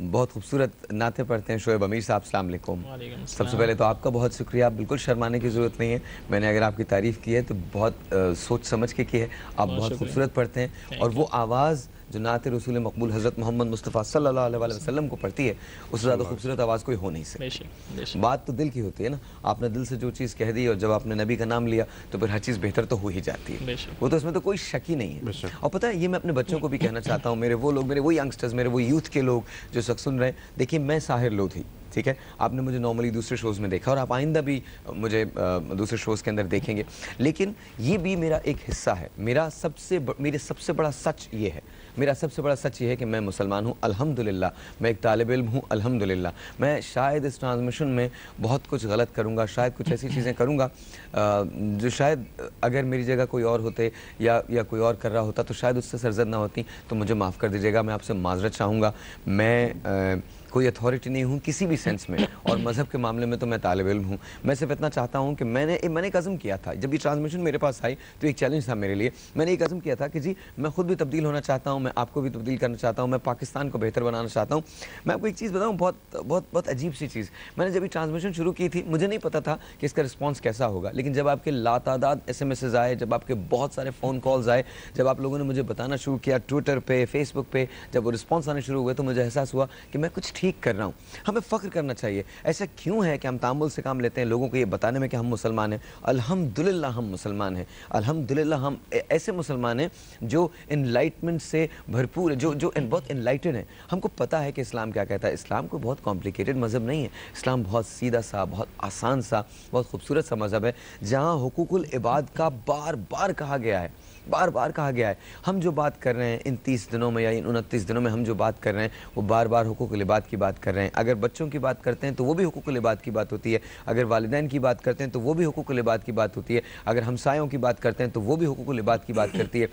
बहुत खूबसूरत नाते पढ़ते हैं शोएब अमीर साहब, अस्सलाम वालेकुम। सबसे पहले तो आपका बहुत शुक्रिया, बिल्कुल शर्माने की ज़रूरत नहीं है। मैंने अगर आपकी तारीफ़ की है तो बहुत सोच समझ के की है। आप बहुत खूबसूरत पढ़ते हैं और वो आवाज़ जो नात रसूल मकबूल हज़रत मोहम्मद मुस्तफ़ा सल्लल्लाहु अलैहि वसल्लम को पढ़ती है, उससे ज़्यादा खूबसूरत आवाज़ कोई हो नहीं सकती। बात तो दिल की होती है ना, आपने दिल से जो चीज़ कह दी और जब आपने नबी का नाम लिया तो फिर हर चीज़ बेहतर तो हो ही जाती है। वो तो इसमें तो कोई शक ही नहीं है। और पता है, ये मैं अपने बच्चों को भी कहना चाहता हूँ, मेरे वो लोग, मेरे वो यंगस्टर्स, मेरे वो यूथ के लोग जो सब सुन रहे हैं। देखिए, मैं साहिर लोधी, ठीक है, आपने मुझे नॉर्मली दूसरे शोज़ में देखा और आप आइंदा भी मुझे दूसरे शोज़ के अंदर देखेंगे, लेकिन ये भी मेरा एक हिस्सा है। मेरे सबसे बड़ा सच ये है, मेरा सबसे बड़ा सच ये है कि मैं मुसलमान हूँ अल्हम्दुलिल्लाह, मैं एक तालिब इल्म हूँ अल्हम्दुलिल्लाह। मैं शायद इस ट्रांसमिशन में बहुत कुछ गलत करूँगा, शायद कुछ ऐसी चीज़ें करूँगा जो शायद अगर मेरी जगह कोई और होते या कोई और कर रहा होता तो शायद उससे सरजद ना होती, तो मुझे माफ़ कर दीजिएगा। मैं आपसे माज़रत चाहूँगा। मैं कोई अथॉरिटी नहीं हूँ किसी भी सेंस में, और मज़हब के मामले में तो मैं तालिब इल्म हूँ। मैं सिर्फ इतना चाहता हूँ कि मैंने एक अज़्म किया था, जब ये ट्रांसमिशन मेरे पास आई तो एक चैलेंज था मेरे लिए। मैंने एक अज़्म किया था कि जी, मैं खुद भी तब्दील होना चाहता हूँ, मैं आपको भी तब्दील करना चाहता हूँ, मैं पाकिस्तान को बेहतर बनाना चाहता हूँ। मैं आपको एक चीज़ बताऊँ, बहुत बहुत बहुत अजीब सी चीज़। मैंने जब ये ट्रांसमिशन शुरू की थी, मुझे नहीं पता था कि इसका रिस्पॉन्स कैसा होगा, लेकिन जब आपके लातादाद SMS आए, जब आपके बहुत सारे फ़ोन कॉल्स आए, जब आप लोगों ने मुझे बताना शुरू किया ट्विटर पे, फेसबुक पे, जब वो रिस्पॉन्स आने शुरू हुए, तो मुझे एहसास हुआ कि मैं कुछ ठीक कर रहा हूँ। हमें फ़ख्र करना चाहिए। ऐसा क्यों है कि हम तामुल से काम लेते हैं लोगों को ये बताने में कि हम मुसलमान हैं? अल्हम्दुलिल्लाह हम मुसलमान हैं। अल्हम्दुलिल्लाह हम ऐसे मुसलमान हैं जो इनलाइटमेंट से भरपूर है, जो बहुत इनलाइटेड हैं। हमको पता है कि इस्लाम क्या कहता है। इस्लाम कोई बहुत कॉम्प्लिकेटेड मज़हब नहीं है। इस्लाम बहुत सीधा सा, बहुत आसान सा, बहुत खूबसूरत सा मज़हब है, जहाँ हुकूकुल इबाद का बार बार कहा गया है, बार बार कहा गया है। हम जो बात कर रहे हैं इन 30 दिनों में या इन 29 दिनों में, हम जो बात कर रहे हैं वो बार बार हुकूकुल इबाद की बात कर रहे हैं। अगर बच्चों की बात करते हैं तो वो भी हुकूकुल इबाद की बात होती है। अगर वालिदैन की बात करते हैं तो वो भी हुकूकुल इबाद की बात होती है। अगर हमसायों की बात करते हैं तो वो भी हुकूकुल इबाद की बात करती है,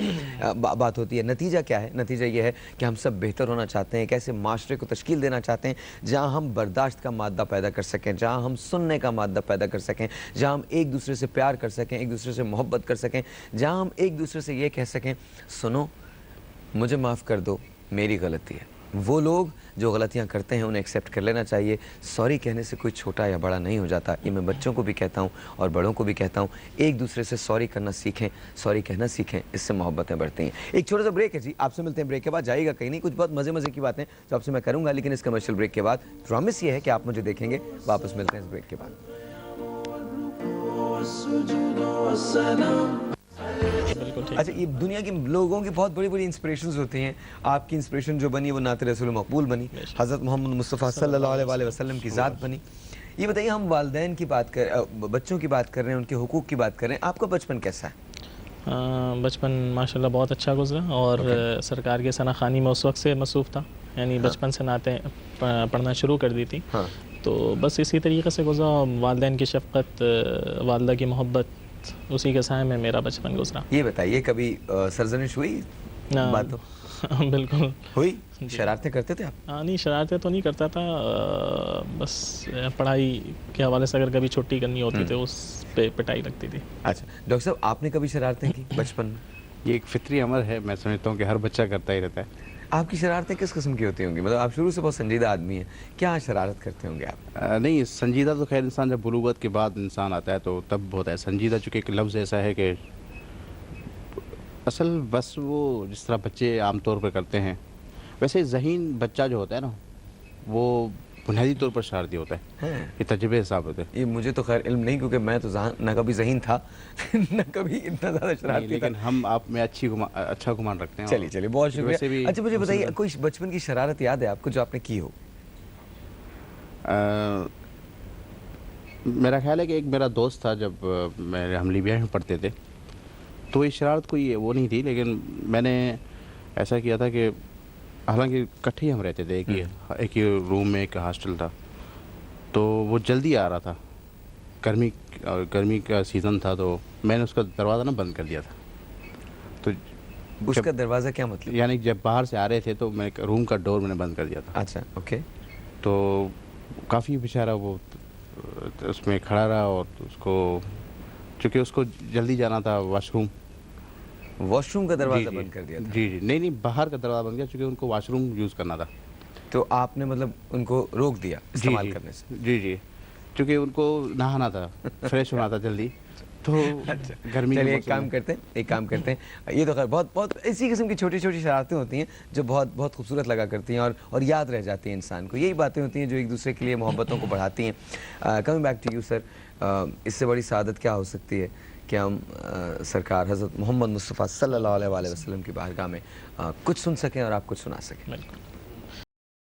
बात होती है। नतीजा क्या है? नतीजा ये है कि हम सब बेहतर होना चाहते हैं, एक ऐसे माशरे को तश्कील देना चाहते हैं जहाँ हम बर्दाश्त का मादा पैदा कर सकें, जहाँ हम सुनने का मादा पैदा कर सकें, जहाँ हम एक दूसरे से प्यार कर सकें, एक दूसरे से मोहब्बत कर सकें, जहाँ हम एक दूसरे से ये कह सकें, सुनो, मुझे माफ़ कर दो, मेरी गलती है। वो लोग जो गलतियां करते हैं उन्हें एक्सेप्ट कर लेना चाहिए। सॉरी कहने से कोई छोटा या बड़ा नहीं हो जाता। ये मैं बच्चों को भी कहता हूँ और बड़ों को भी कहता हूँ, एक दूसरे से सॉरी करना सीखें, सॉरी कहना सीखें, इससे मोहब्बतें बढ़ती हैं। एक छोटा सा ब्रेक है जी, आपसे मिलते हैं ब्रेक के बाद। जाइएगा कहीं नहीं, कुछ बहुत मज़े की बातें जो आपसे मैं करूँगा, लेकिन इस कमर्शियल ब्रेक के बाद प्रॉमिस ये है कि आप मुझे देखेंगे। वापस मिलते हैं इस ब्रेक के बाद। अच्छा, ये दुनिया के लोगों की बहुत बड़ी बड़ी इंस्पिरेशंस होती हैं। आपकी इंस्पिरेशन जो बनी वो नात रसूल मकबूल बनी, हज़रत मोहम्मद मुस्तफ़ा सल्लल्लाहु अलैहि वसल्लम की ज़ात बनी। ये बताइए, हम वालिदैन की बात कर, बच्चों की बात कर रहे हैं, उनके हुकूक की बात कर रहे हैं। आपका बचपन कैसा है? बचपन माशाल्लाह बहुत अच्छा गुजरा, और सरकार के सनाखानी में उस वक्त से मसरूफ़ था, यानी बचपन से नाते पढ़ना शुरू कर दी थी। तो बस इसी तरीके से गुजरा। वालिदैन की शफ़क़त, वालिदा की मोहब्बत, उसी के साए में मेरा बचपन गुजरा। ये बताइए, कभी सरजनिश हुई बातों? बिल्कुल हुई। शरारतें करते थे आप? नहीं, शरारतें तो नहीं करता था, बस पढ़ाई के हवाले से अगर कभी छुट्टी करनी होती थी उस पे पिटाई लगती थी। अच्छा डॉक्टर साहब, आपने कभी शरारतें की बचपन में? ये एक फितरी अमर है, मैं समझता हूँ कि हर बच्चा करता ही रहता है। आपकी शरारतें किस किस्म की होती होंगी? मतलब आप शुरू से बहुत संजीदा आदमी हैं, क्या शरारत करते होंगे आप? नहीं, संजीदा तो खैर इंसान जब बुलूगत के बाद इंसान आता है तो तब होता है। संजीदा चूँकि एक लफ्ज़ ऐसा है कि असल बस वो जिस तरह बच्चे आमतौर पर करते हैं, वैसे ज़हीन बच्चा जो होता है ना, वो बुनियादी तौर पर शरारती होता है। ये तजुर्बे हिसाब होते हैं। ये मुझे तो खैर इल्म नहीं, क्योंकि मैं तो न कभी ज़हीन था न कभी इतना ज़्यादा शरारती था। लेकिन हम आप में अच्छा गुमान रखते हैं। चलिए बहुत शुक्रिया। अच्छा मुझे बताइए, कोई बचपन की शरारत याद है आपको जो आपने की हो? मेरा ख्याल है कि एक मेरा दोस्त था, जब हम लीबिया में पढ़ते थे, तो ये शरारत कोई वो नहीं थी, लेकिन मैंने ऐसा किया था कि हालांकि इकट्ठे ही हम रहते थे, एक ही रूम में, एक हॉस्टल था, तो वो जल्दी आ रहा था, गर्मी का सीज़न था, तो मैंने उसका दरवाज़ा ना बंद कर दिया था। तो उसका दरवाज़ा क्या मतलब? यानी जब बाहर से आ रहे थे तो मैं रूम का डोर मैंने बंद कर दिया था। अच्छा, ओके। तो काफ़ी बेचारा वो उसमें खड़ा रहा, और उसको चूँकि उसको जल्दी जाना था वॉशरूम का दरवाज़ा बंद कर दिया था? जी, नहीं, बाहर का दरवाज़ा बंद किया, चूँकि उनको वॉशरूम यूज़ करना था। तो आपने मतलब उनको रोक दिया इस्तेमाल करने से? जी जी, क्योंकि उनको नहाना था, फ्रेश होना था जल्दी, तो गर्मी चलिए एक काम करते हैं, ये तो खैर बहुत बहुत इसी किस्म की छोटी छोटी शरारतें होती हैं जो बहुत बहुत खूबसूरत लगा करती हैं और याद रह जाती हैं इंसान को। यही बातें होती हैं जो एक दूसरे के लिए मोहब्बतों को बढ़ाती हैं। Coming back to you sir, इससे बड़ी सादत क्या हो सकती है कि हम सरकार हज़रत मोहम्मद मुस्तफ़ा सल्लल्लाहु अलैहि वसल्लम की बारगाह में कुछ सुन सकें और आप कुछ सुना सकें।